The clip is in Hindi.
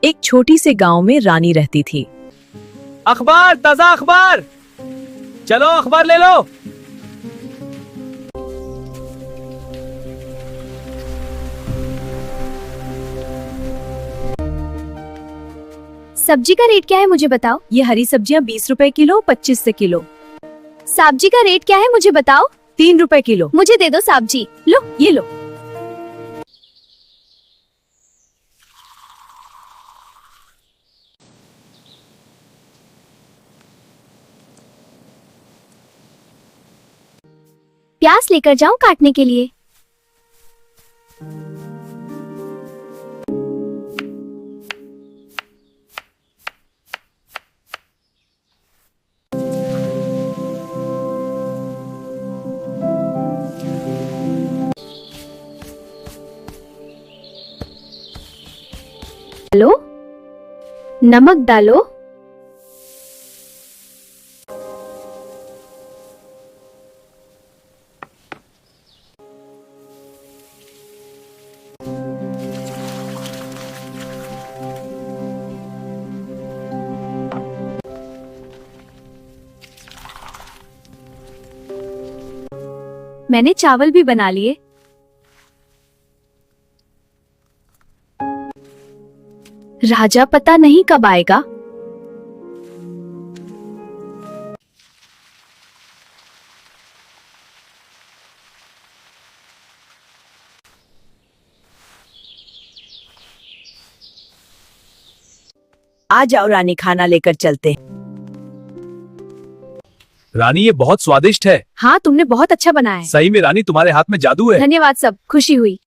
एक छोटी से गांव में रानी रहती थी। अखबार, ताजा अखबार, चलो अखबार ले लो। सब्जी का रेट क्या है मुझे बताओ। ये हरी सब्जियां 20 रुपए किलो, 25 से किलो। सब्जी का रेट क्या है मुझे बताओ। 3 रुपए किलो। मुझे दे दो सब्जी। लो, ये लो। प्याज लेकर जाऊं काटने के लिए। हेलो, नमक डालो। मैंने चावल भी बना लिए। राजा पता नहीं कब आएगा। आ जाओ रानी, खाना लेकर चलते। रानी, ये बहुत स्वादिष्ट है। हाँ, तुमने बहुत अच्छा बनाया है। सही में रानी, तुम्हारे हाथ में जादू है। धन्यवाद, सब खुशी हुई।